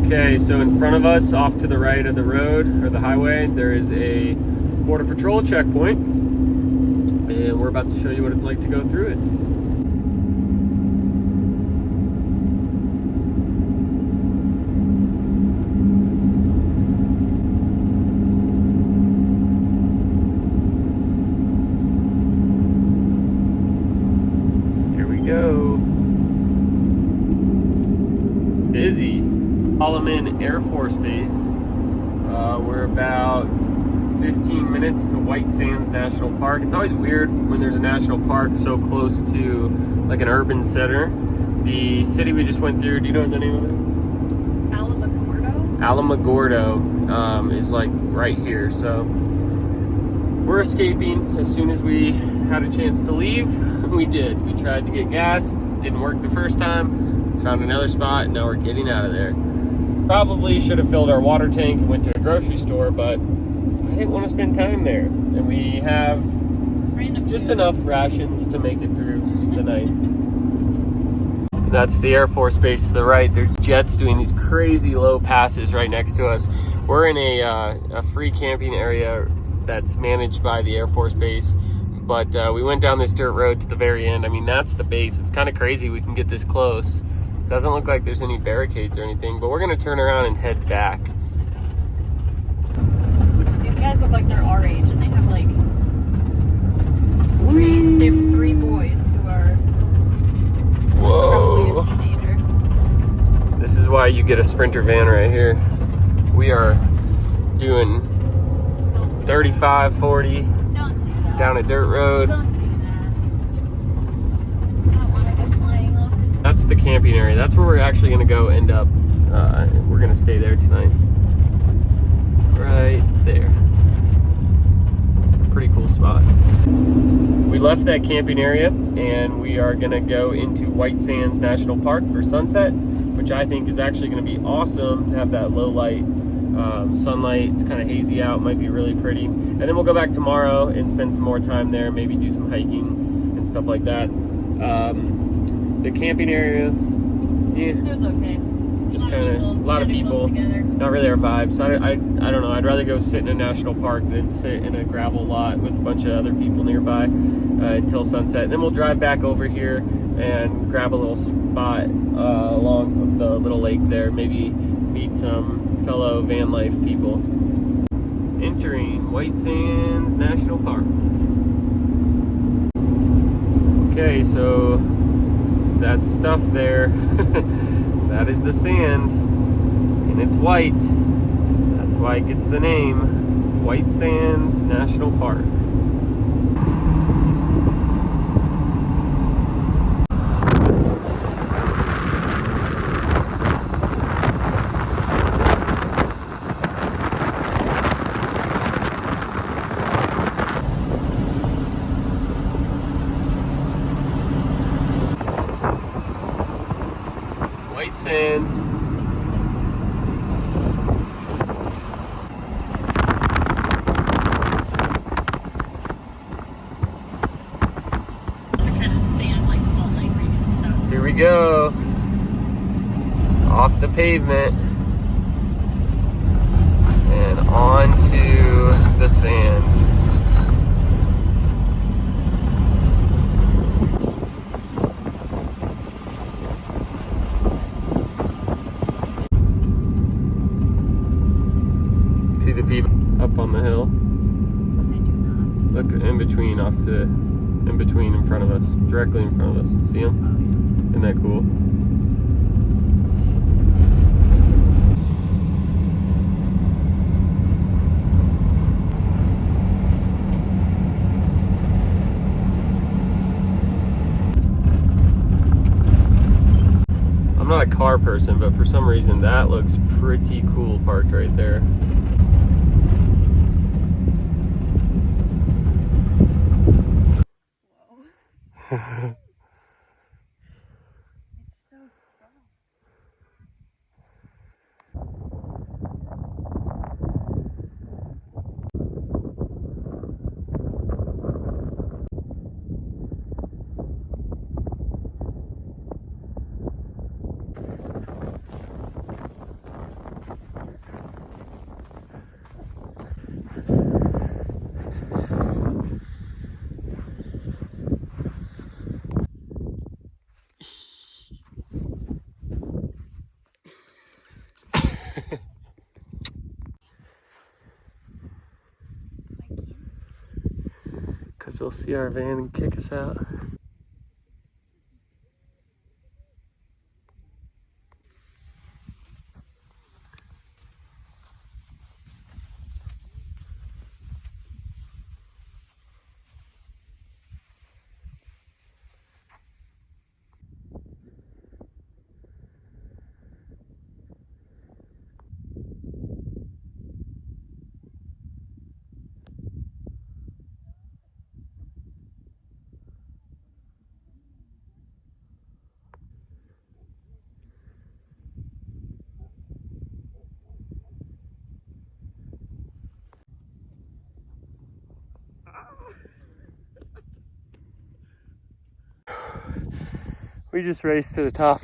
Okay, so in front of us, off to the right of the road, or the highway, there is a Border Patrol checkpoint. And we're about to show you what it's like to go through it. Here we go. Busy. Holloman Air Force Base. We're about 15 minutes to White Sands National Park. It's always weird when there's a national park so close to like an urban center. The city we just went through, do you know what the name of it? Alamogordo? Alamogordo is like right here. So we're escaping. As soon as we had a chance to leave, we did. We tried to get gas, didn't work the first time, found another spot, and now we're getting out of there. Probably should have filled our water tank and went to a grocery store, but I didn't want to spend time there. And we have just enough rations to make it through the night. That's the Air Force Base to the right. There's jets doing these crazy low passes right next to us. We're in a free camping area that's managed by the Air Force Base. But we went down this dirt road to the very end. I mean, that's the base. It's kind of crazy we can get this close. Doesn't look like there's any barricades or anything, but we're gonna turn around and head back. These guys look like they're our age, and they have like three boys who are Whoa. probably a teenager. This is why you get a Sprinter van right here. We are doing 35, 40 Don't do that. down a dirt road. Don't do that. I don't want to go flying off. That's the camping area. That's where we're actually gonna go end up. We're gonna stay there tonight. Right there. Pretty cool spot. We left that camping area and we are gonna go into White Sands National Park for sunset, which I think is actually gonna be awesome to have that low light sunlight. It's kind of hazy out, might be really pretty. And then we'll go back tomorrow and spend some more time there, maybe do some hiking and stuff like that. The camping area, yeah, It was okay. just kind of a lot of people, not really our vibe. So I don't know, I'd rather go sit in a national park than sit in a gravel lot with a bunch of other people nearby until sunset. And then we'll drive back over here and grab a little spot along the little lake there, maybe meet some fellow Vanlife people. Entering White Sands National Park. Okay, so that stuff there, that is the sand, and it's white. That's why it gets the name White Sands National Park. White Sands. The kind of sand like Salt Lake Vegas stuff. Here we go. Off the pavement and onto the sand. See the people up on the hill? I do not. Look in between, in front of us, directly in front of us. See them? Isn't that cool? I'm not a car person, but for some reason that looks pretty cool parked right there. Whoa. It's so soft. Otherwise they'll see our van and kick us out. We just raced to the top.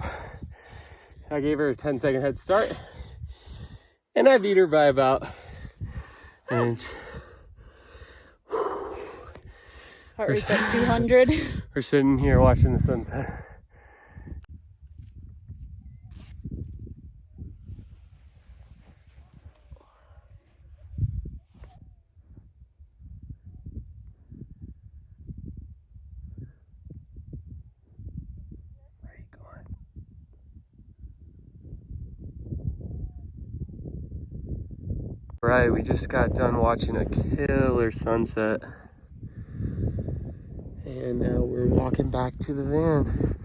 I gave her a 10-second head start, and I beat her by about an inch. Heart rate's at 200. We're sitting here watching the sunset. Where are you going? Right, we just got done watching a killer sunset. And now we're walking back to the van.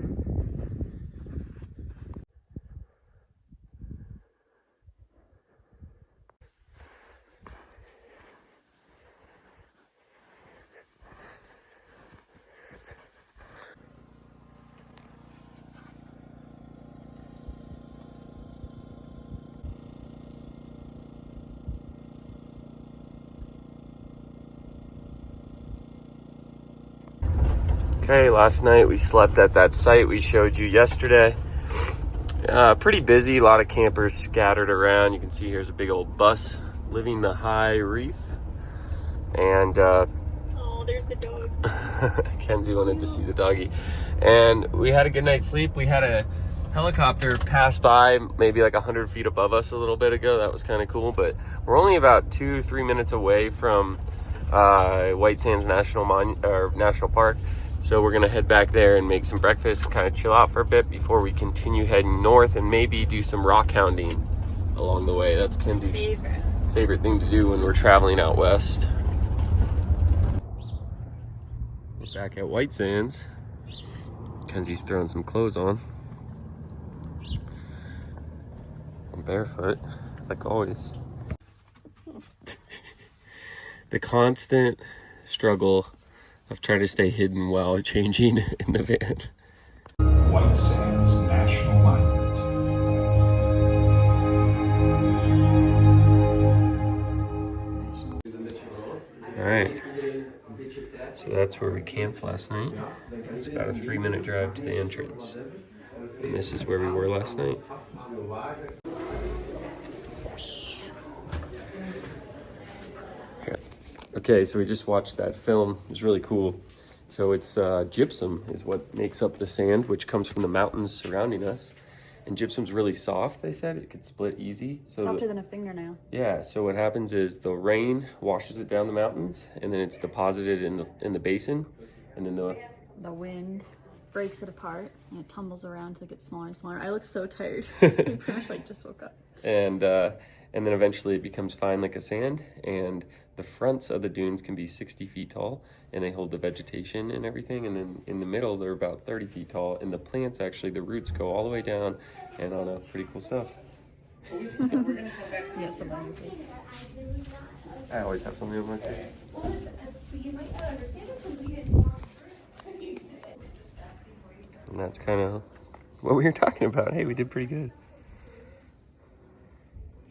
Okay, last night we slept at that site we showed you yesterday. Pretty busy, a lot of campers scattered around. You can see here's a big old bus living the high reef. And Oh, there's the dog. Kenzie wanted to see the doggy. And we had a good night's sleep. We had a helicopter pass by maybe like 100 feet above us a little bit ago. That was kind of cool, but we're only about 2-3 minutes away from White Sands National Park. So we're gonna head back there and make some breakfast and kind of chill out for a bit before we continue heading north and maybe do some rock hounding along the way. That's Kenzie's favorite thing to do when we're traveling out west. We're back at White Sands. Kenzie's throwing some clothes on. I'm barefoot, like always. The constant struggle of trying to stay hidden while changing in the van. White Sands National Monument. All right, so that's where we camped last night. It's about a 3-minute drive to the entrance. And this is where we were last night. Okay, so we just watched that film. It was really cool. So it's gypsum is what makes up the sand, which comes from the mountains surrounding us. And gypsum's really soft, they said. It could split easy. So Softer than a fingernail. yeah, so what happens is the rain washes it down the mountains, and then it's deposited in the basin, and then The wind breaks it apart, and it tumbles around to get smaller and smaller. I look so tired. I pretty much like just woke up. and then eventually it becomes fine like a sand, and the fronts of the dunes can be 60 feet tall, and they hold the vegetation and everything, and then in the middle they're about 30 feet tall, and the plants, actually the roots go all the way down and on a pretty cool stuff. Yes, I'm on your face. I always have something on my face. And that's kind of what we were talking about. Hey, we did pretty good.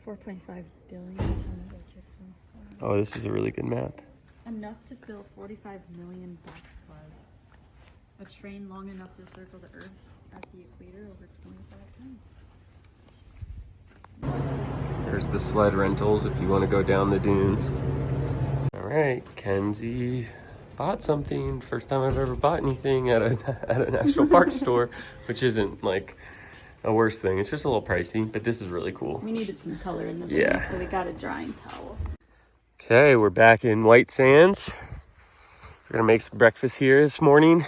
4.5 billion tons of gypsum. Oh, this is a really good map. Enough to fill 45 million boxcars. A train long enough to circle the Earth at the equator over 25 times. There's the sled rentals if you want to go down the dunes. All right, Kenzie bought something. First time I've ever bought anything at a national park store, which isn't like a worse thing. It's just a little pricey, but this is really cool. We needed some color in the van, Yeah. so we got a drying towel. Okay, we're back in White Sands. gonna make some breakfast here this morning,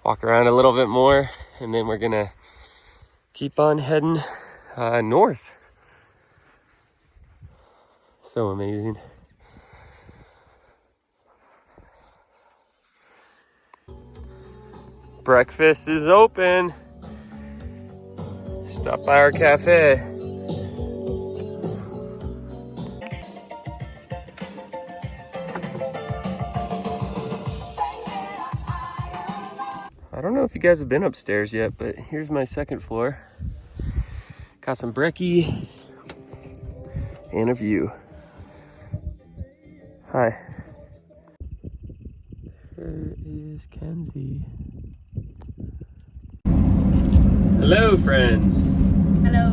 walk around a little bit more, and then we're gonna keep on heading north. So amazing. Breakfast is open. Stop by our cafe. I don't know if you guys have been upstairs yet, but here's my second floor. Got some brekkie and a view. Hi. Here is Kenzie. Hello, friends. Hello.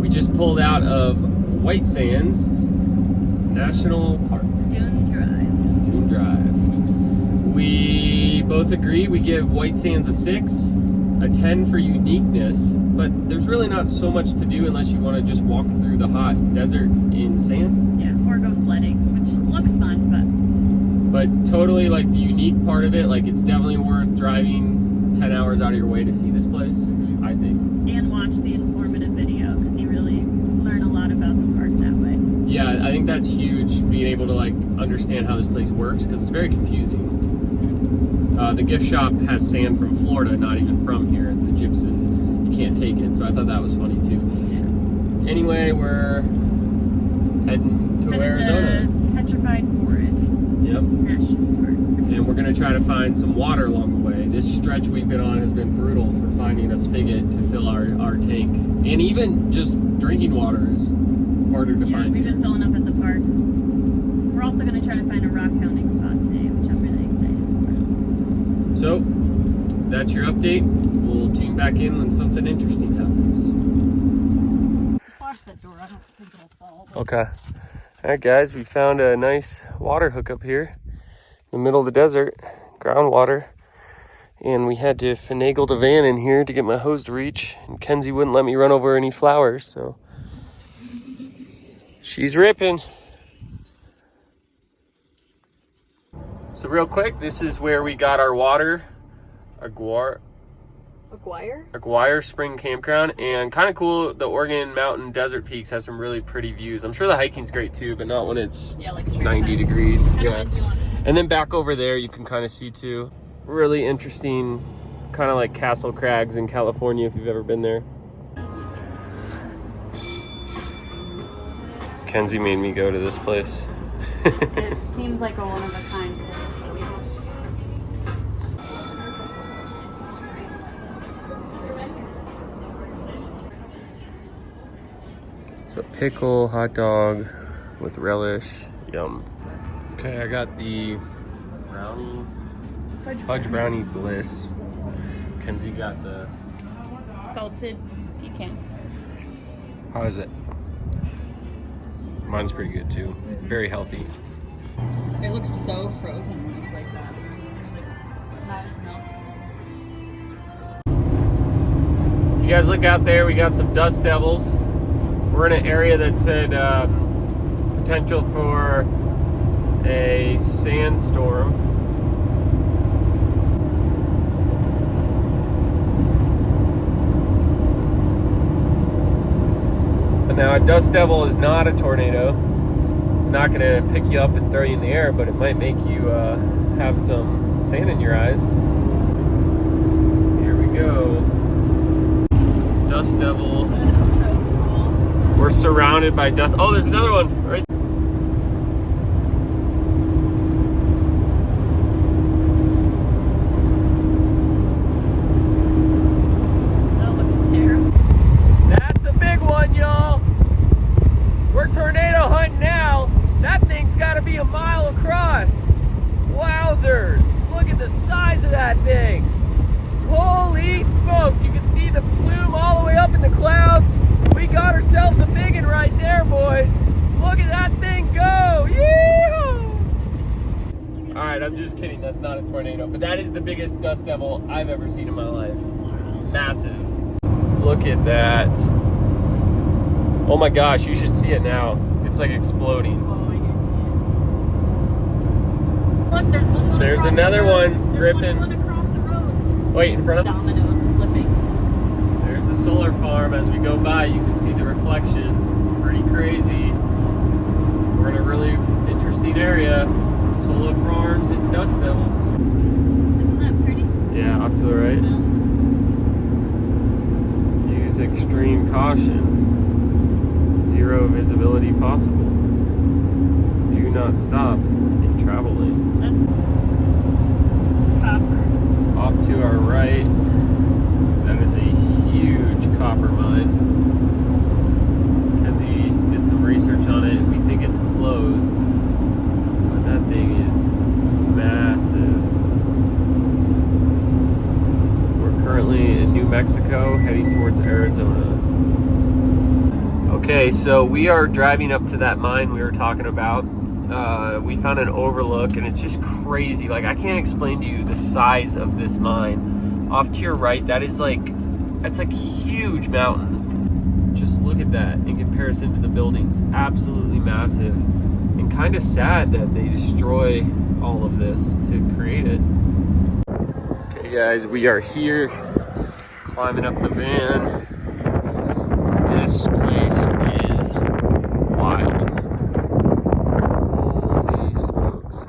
We just pulled out of White Sands National Park. Dune Drive. Dune Drive. We both agree we give White Sands a 6, a 10 for uniqueness, but there's really not so much to do unless you want to just walk through the hot desert in sand. Yeah, or go sledding, which looks fun, But totally, like, the unique part of it, like, it's definitely worth driving 10 hours out of your way to see this place, I think. and watch the informative video, because you really learn a lot about the park that way. Yeah, I think that's huge, being able to, like, understand how this place works, because it's very confusing. The gift shop has sand from Florida, not even from here. The gypsum, you can't take it, so I thought that was funny, too. Yeah. Anyway, we're heading to Arizona. Petrified Forest. Yep. National Park. And we're gonna try to find some water along the way. This stretch we've been on has been brutal for finding a spigot to fill our tank. And even just drinking water is harder to find We've here. been filling up at the parks. We're also going to try to find a rock hounding spot today, which I'm really excited So, that's your update. We'll tune back in when something interesting happens. for. Just watch that door. I don't think it'll fall. Okay. Alright guys, we found a nice water hookup here in the middle of the desert, groundwater. And we had to finagle the van in here to get my hose to reach. And Kenzie wouldn't let me run over any flowers, so she's ripping. So real quick, this is where we got our water. Aguirre Spring Campground, and kind of cool, the Oregon Mountain Desert Peaks has some really pretty views. I'm sure the hiking's great too, but not when it's Like straight 90 ahead. degrees. Kinda Yeah. makes you want- And then back over there you can kind of see too. Really interesting, kind of like Castle Crags in California if you've ever been there. Kenzie made me go to this place. It seems like a one-of-a-kind place, so we will. So pickle, hot dog with relish, yum. Okay, I got the brownie, fudge brownie bliss. Kenzie got the, Salted pecan. how is it? Mine's pretty good too, very healthy. It looks so frozen when it's like that. Not as melted. You guys look out there, we got some dust devils. We're in an area that said potential for a sandstorm. But now a dust devil is not a tornado. It's not going to pick you up and throw you in the air, but it might make you have some sand in your eyes. Here we go. Dust devil. That's so cool. We're surrounded by dust. Oh, there's another one right. That looks terrible. That's a big one, y'all. We're tornado hunting now. That thing's got to be a mile across. Wowzers. Look at the size of that thing. Holy smokes. You can see the plume all the way up in the clouds. We got ourselves a big one right there, boys. Look at that thing go. Yee-hoo! All right, I'm just kidding. That's not a tornado, but that is the biggest dust devil I've ever seen in my life. Massive. Look at that. Oh my gosh, you should see it now. It's like exploding. Oh, I Look, there's one going There's across another the road. one There's ripping. one going across the road. Wait, in front of Dominoes flipping. There's the solar farm. As we go by, you can see the reflection. Pretty crazy. We're in a really interesting area. Solar farms and dust devils. Isn't that pretty? Yeah, off to the right. Use extreme caution. Zero visibility possible. Do not stop in travel lanes. That's copper. Off to our right, that is a huge copper mine. Kenzie did some research on it. We think it's closed, but that thing is massive. We're currently in New Mexico, heading towards Arizona. Okay, so we are driving up to that mine we were talking about. We found an overlook, and it's just crazy. Like, I can't explain to you the size of this mine. Off to your right, that is like, it's like a huge mountain. Just look at that in comparison to the buildings. Absolutely massive, and kind of sad that they destroy all of this to create it. Okay guys, we are here climbing up the van. This place is wild. Holy smokes.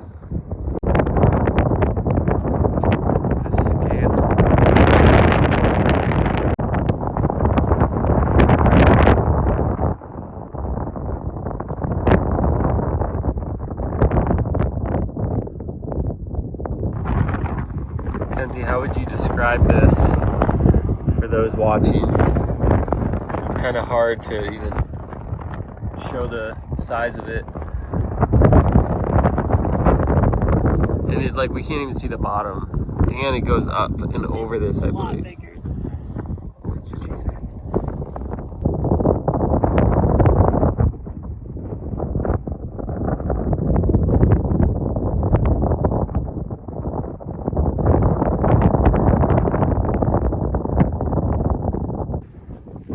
The scale. Kenzie, how would you describe this for those watching? Because it's kind of hard to even show the size of it. And it, like, we can't even see the bottom. And it goes up and over this, I believe. Bigger. That's what she said.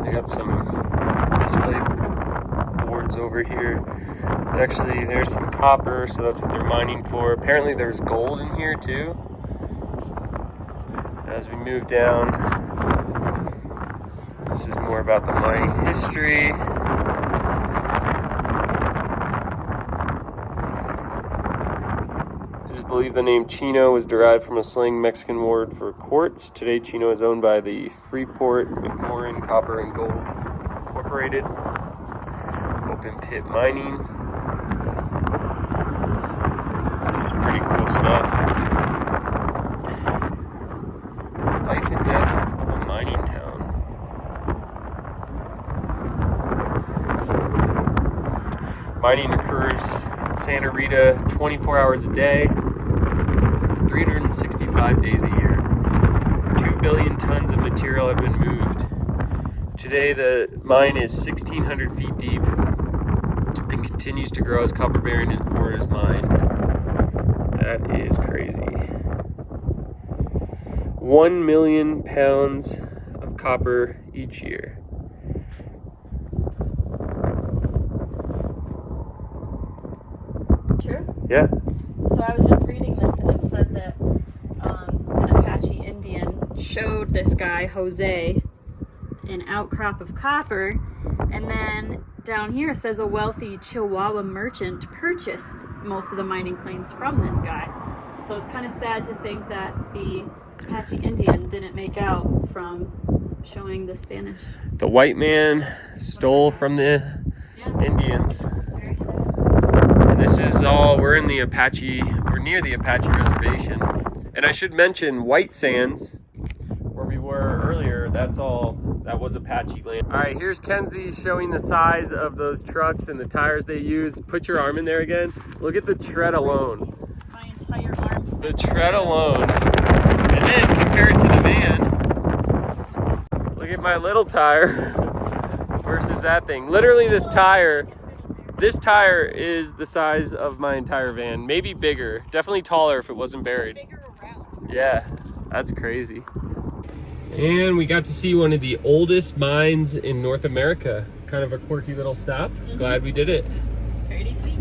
They got some display boards over here. So actually, there's some copper, so that's what they're mining for. Apparently, there's gold in here too. As we move down, this is more about the mining history. I just believe the name Chino was derived from a slang Mexican word for quartz. Today, Chino is owned by the Freeport McMoran Copper and Gold Incorporated. Open pit mining. This is pretty cool stuff. Life and death of a mining town. Mining occurs in Santa Rita 24 hours a day, 365 days a year. 2 billion tons of material have been moved. Today, the mine is 1,600 feet deep and continues to grow as copper-bearing ore is mined. That is crazy. 1 million pounds of copper each year. True. Yeah. So I was just reading this, and it said that an Apache Indian showed this guy, Jose, an outcrop of copper, and then down here it says a wealthy Chihuahua merchant purchased most of the mining claims from this guy. So it's kind of sad to think that the Apache Indian didn't make out from showing the Spanish. The white man stole from the Indians. Very sad. And this is all, we're in the Apache, we're near the Apache reservation. And I should mention White Sands, where we were earlier, that was Apache land. All right, here's Kenzie showing the size of those trucks and the tires they use. Put your arm in there again. Look at the tread alone. My entire arm. The tread alone. And then compare it to the van. Look at my little tire versus that thing. Literally this tire is the size of my entire van. Maybe bigger, definitely taller if it wasn't buried. Bigger around. Yeah, that's crazy. And we got to see one of the oldest mines in North America. Kind of a quirky little stop. Glad we did it. Pretty sweet.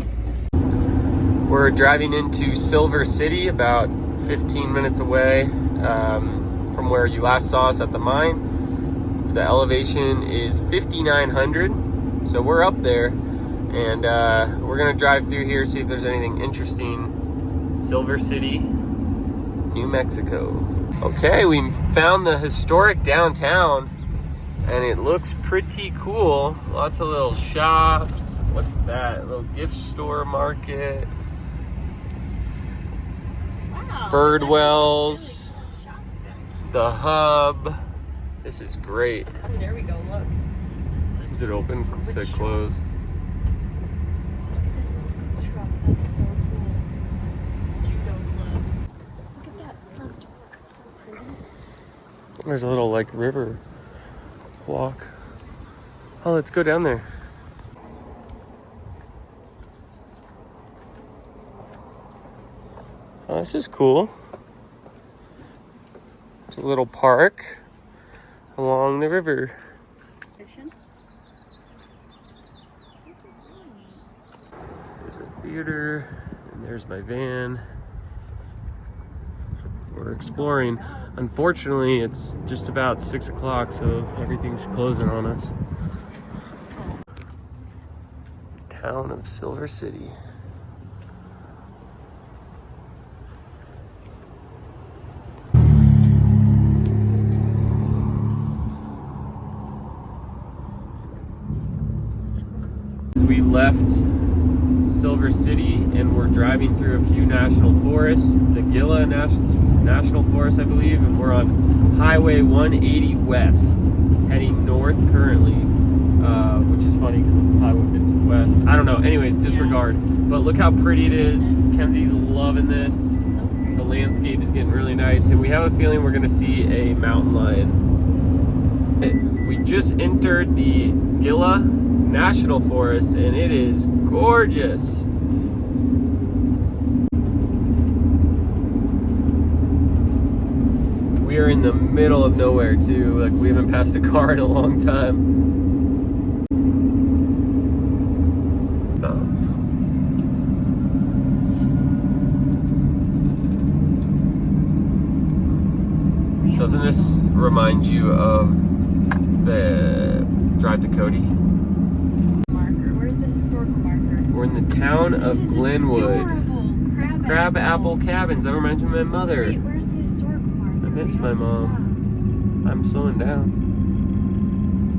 We're driving into Silver City, about 15 minutes away from where you last saw us at the mine. The elevation is 5,900, so we're up there, and we're gonna drive through here, see if there's anything interesting. Silver City, New Mexico. Okay, we found the historic downtown, and it looks pretty cool. Lots of little shops. What's that? A little gift store market. Wow. Birdwells. Really cool shops back here. The hub. This is great. Oh, there we go. Look. Is it open? It's a It wood said shop. closed. Look at this little truck. That's so cool. Judo club. Look at that front door. It's so pretty. There's a little like river walk. Oh, let's go down there. Oh, this is cool. It's a little park along the river. Station. There's a theater, and there's my van. We're exploring. Unfortunately, it's just about 6 o'clock, so everything's closing on us. Town of Silver City. We left Silver City and we're driving through a few national forests, the Gila National Forest, I believe, and we're on Highway 180 West, heading north currently, which is funny because it's Highway West. I don't know. Anyways, disregard. But look how pretty it is. Kenzie's loving this. The landscape is getting really nice, and we have a feeling we're going to see a mountain lion. We just entered the Gila National Forest, and it is gorgeous. We are in the middle of nowhere too. Like, we haven't passed a car in a long time. Stop. Doesn't this remind you of the Drive to Cody? Where's the historical marker? We're in the town of Glenwood. Adorable. Crab Apple Cabins. That reminds me of my mother. Wait, where's the historical marker? I miss We my have to mom. I'm slowing down.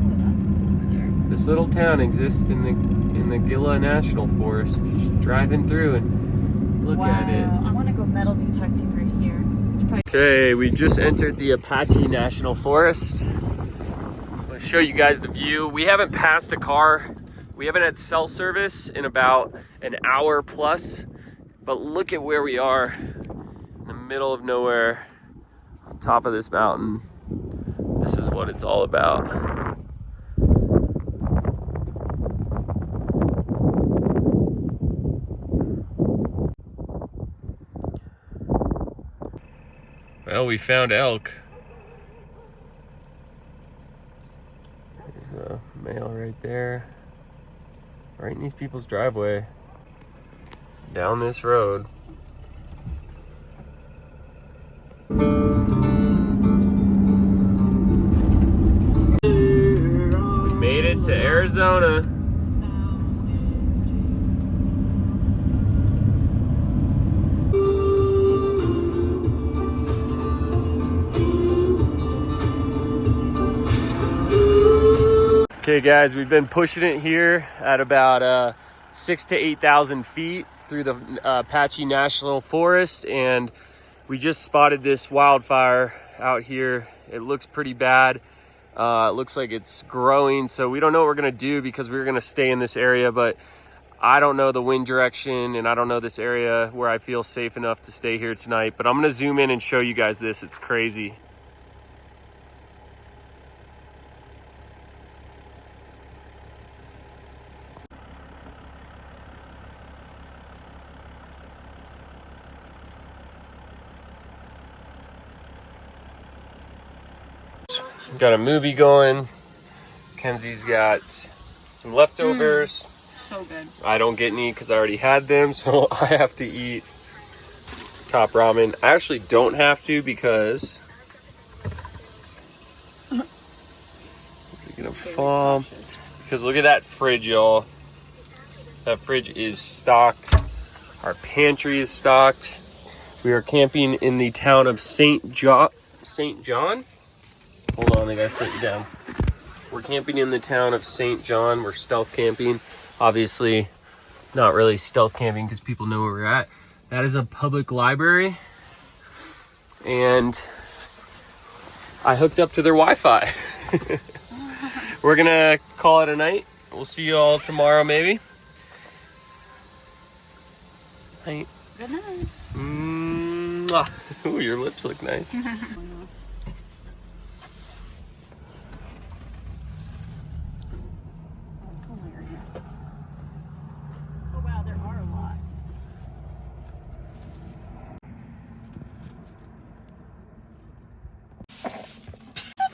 stop. Oh, that's cool over there. This little town exists in the Gila National Forest. Just driving through and look at it. I want to go metal detecting right here. Okay, we just entered the Apache National Forest. I'll show you guys the view. We haven't passed a car. We haven't had cell service in about an hour plus, but look at where we are in the middle of nowhere on top of this mountain. This is what it's all about. Well, we found elk. There's a male right there. Right in these people's driveway. Down this road. We made it to Arizona. Okay guys, we've been pushing it here at about 6,000 to 8,000 feet through the Apache National Forest, and we just spotted this wildfire out here. It looks pretty bad. It looks like it's growing, so we don't know what we're gonna do because we were gonna stay in this area, but I don't know the wind direction and I don't know this area where I feel safe enough to stay here tonight, but I'm gonna zoom in and show you guys this. It's crazy. Got a movie going. Kenzie's got some leftovers. So good. I don't get any because I already had them, so I have to eat top ramen. I actually don't have to because it's gonna fall. Because look at that fridge, y'all. That fridge is stocked. Our pantry is stocked. We are camping in the town of St. John. Hold on, I gotta sit down. We're camping in the town of St. John. We're stealth camping. Obviously, not really stealth camping because people know where we're at. That is a public library. And I hooked up to their Wi-Fi. We're gonna call it a night. We'll see you all tomorrow, maybe. Night. Good night. Ooh, your lips look nice. Oh wow, there are a lot.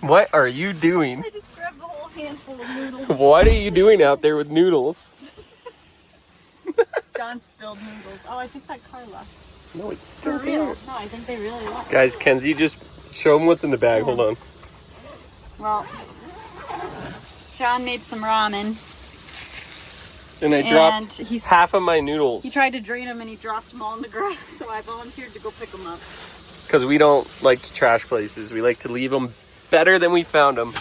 What are you doing? I just grabbed a whole handful of noodles. What are you doing out there with noodles? John spilled noodles. Oh, I think that car left. No, it's still For real. there. No, I think they really left. Guys, Kenzie, just show them what's in the bag. Hold on. Well, John made some ramen. And I dropped he's- half of my noodles. He tried to drain them and he dropped them all in the grass, so I volunteered to go pick them up. Because we don't like to trash places. We like to leave them better than we found them.